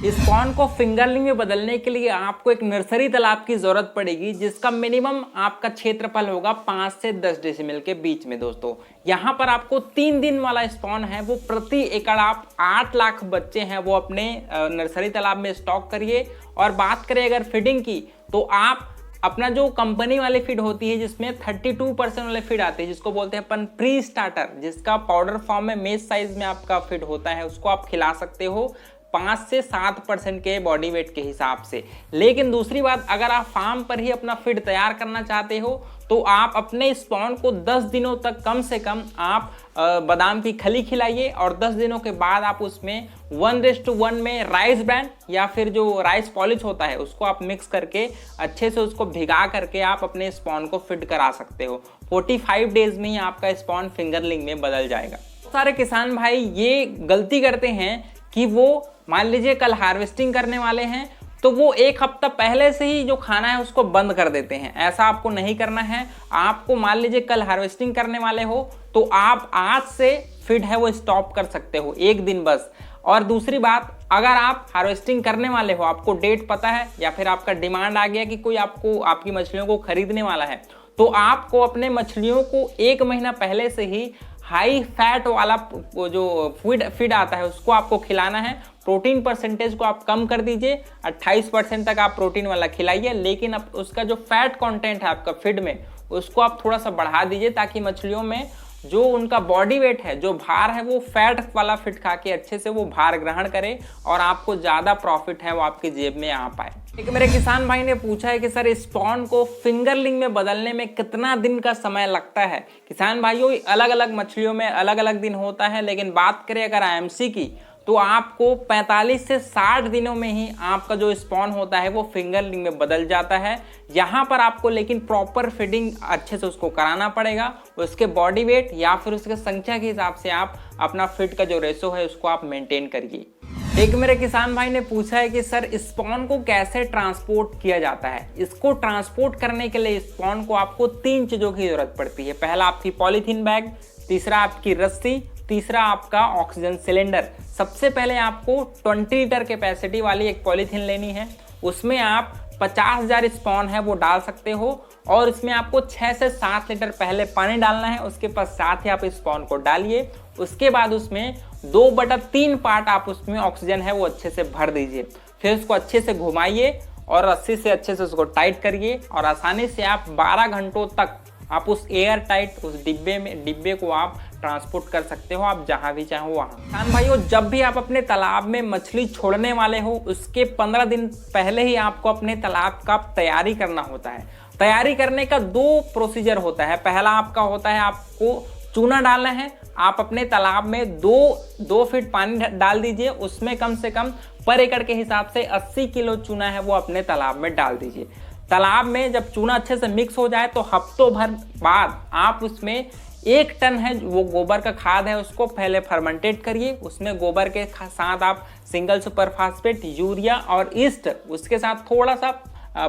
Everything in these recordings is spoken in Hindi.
स्पॉन को फिंगरलिंग में बदलने के लिए आपको एक नर्सरी तालाब की जरूरत पड़ेगी, जिसका मिनिमम आपका क्षेत्रफल होगा 5 से 10 डेसिमल के बीच में। दोस्तों यहाँ पर आपको 3 दिन वाला स्पॉन है वो प्रति एकड़ आप 8 लाख बच्चे हैं वो अपने नर्सरी तालाब में स्टॉक करिए। और बात करें अगर फीडिंग की, तो आप अपना जो कंपनी वाली फीड होती है जिसमें 32% वाले फीड आते हैं, जिसको बोलते हैं अपन प्री स्टार्टर, जिसका पाउडर फॉर्म में मेज साइज में आपका फीड होता है, उसको आप खिला सकते हो 5 से 7% के बॉडी वेट के हिसाब से। लेकिन दूसरी बात, अगर आप फार्म पर ही अपना फीड तैयार करना चाहते हो तो आप अपने स्पॉन को 10 दिनों तक कम से कम आप बादाम की खली खिलाइए, और 10 दिनों के बाद आप उसमें 1:1 में राइस ब्रांड या फिर जो राइस पॉलिश होता है उसको आप मिक्स करके अच्छे से उसको भिगा करके आप अपने स्पॉन को फिट करा सकते हो। 45 डेज में ही आपका स्पॉन फिंगरलिंग में बदल जाएगा। सारे किसान भाई ये गलती करते हैं कि वो मान लीजिए कल हार्वेस्टिंग करने वाले हैं तो वो 1 हफ्ता पहले से ही जो खाना है उसको बंद कर देते हैं। ऐसा आपको नहीं करना है। आपको मान लीजिए कल हार्वेस्टिंग करने वाले हो तो आप आज से फीड है वो स्टॉप कर सकते हो 1 दिन बस। और दूसरी बात, अगर आप हार्वेस्टिंग करने वाले हो, आपको डेट पता है या फिर आपका डिमांड आ गया कि कोई आपको आपकी मछलियों को खरीदने वाला है, तो आपको अपने मछलियों को 1 महीना पहले से ही हाई फैट वाला जो फीड आता है उसको आपको खिलाना है। प्रोटीन परसेंटेज को आप कम कर दीजिए, 28% तक आप प्रोटीन वाला खिलाइए, लेकिन अब उसका जो फैट कंटेंट है आपका फीड में उसको आप थोड़ा सा बढ़ा दीजिए, ताकि मछलियों में जो उनका बॉडी वेट है, जो भार है, वो फैट वाला फीड खा के अच्छे से वो भार ग्रहण करे और आपको ज़्यादा प्रॉफिट है वो आपकी जेब में आ पाए। एक मेरे किसान भाई ने पूछा है कि सर स्पॉन को फिंगरलिंग में बदलने में कितना दिन का समय लगता है। किसान भाइयों, अलग अलग मछलियों में अलग अलग दिन होता है, लेकिन बात करें अगर आईएमसी की तो आपको 45 से 60 दिनों में ही आपका जो स्पॉन होता है वो फिंगरलिंग में बदल जाता है। यहाँ पर आपको लेकिन प्रॉपर फीडिंग अच्छे से उसको कराना पड़ेगा। उसके बॉडी वेट या फिर उसके संख्या के हिसाब से आप अपना फीड का जो रेशो है उसको आप मेंटेन करिए। एक मेरे किसान भाई ने पूछा है कि सर स्पॉन को कैसे ट्रांसपोर्ट किया जाता है। इसको ट्रांसपोर्ट करने के लिए स्पॉन को आपको 3 चीज़ों की जरूरत पड़ती है। पहला आपकी पॉलीथीन बैग, तीसरा आपकी रस्सी, तीसरा आपका ऑक्सीजन सिलेंडर। सबसे पहले आपको 20 लीटर कैपेसिटी वाली एक पॉलीथीन लेनी है। उसमें आप 50,000 स्पॉन है वो डाल सकते हो, और इसमें आपको 6 से 7 लीटर पहले पानी डालना है। उसके पश्चात ही आप स्पॉन को डालिए। उसके बाद उसमें 2/3 पार्ट आप उसमें ऑक्सीजन है वो अच्छे से भर दीजिए। फिर उसको अच्छे से घुमाइए और रस्सी से अच्छे से उसको टाइट करिए, और आसानी से आप 12 घंटों तक आप उस एयर टाइट उस डिब्बे को आप ट्रांसपोर्ट कर सकते हो, आप जहां भी चाहो वहां। किसान भाइयों, जब भी आप अपने तालाब में मछली छोड़ने वाले हो उसके 15 दिन पहले ही आपको अपने तालाब का तैयारी करना होता है। तैयारी करने का 2 प्रोसीजर होता है। पहला आपका होता है आपको चूना डालना है। आप अपने तालाब में 2 फीट पानी डाल दीजिए, उसमें कम से कम पर एकड़ के हिसाब से 80 किलो चूना है वो अपने तालाब में डाल दीजिए। तालाब में जब चूना अच्छे से मिक्स हो जाए तो हफ्तों भर बाद आप उसमें 1 टन है वो गोबर का खाद है उसको पहले फर्मेंटेट करिए। उसमें गोबर के साथ आप सिंगल सुपर फास्फेट, यूरिया और ईस्ट, उसके साथ थोड़ा सा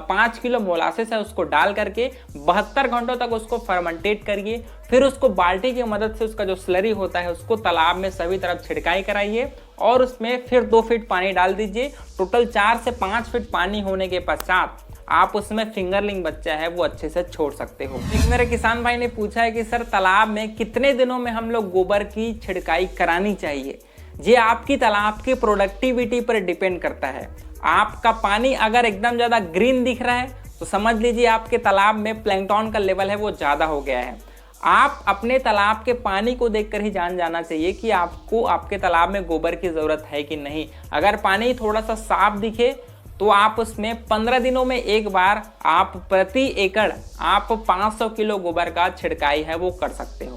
5 किलो मोलासेस है उसको डाल करके 72 घंटों तक उसको फर्मेंटेट करिए। फिर उसको बाल्टी की मदद से उसका जो स्लरी होता है उसको तालाब में सभी तरफ छिड़काई कराइए, और उसमें फिर 2 फीट पानी डाल दीजिए। टोटल 4 से 5 फीट पानी होने के पश्चात आप उसमें फिंगरलिंग बच्चा है वो अच्छे से छोड़ सकते हो। एक मेरे किसान भाई ने पूछा है कि सर तालाब में कितने दिनों में हम लोग गोबर की छिड़काई करानी चाहिए। ये आपकी तालाब की प्रोडक्टिविटी पर डिपेंड करता है। आपका पानी अगर एकदम ज़्यादा ग्रीन दिख रहा है तो समझ लीजिए आपके तालाब में प्लैंकटन का लेवल है वो ज़्यादा हो गया है। आप अपने तालाब के पानी को देखकर ही जान जाना चाहिए कि आपको आपके तालाब में गोबर की ज़रूरत है कि नहीं। अगर पानी थोड़ा सा साफ दिखे तो आप उसमें 15 दिनों में एक बार आप प्रति एकड़ आप 500 किलो गोबर का छिड़काई है वो कर सकते हो।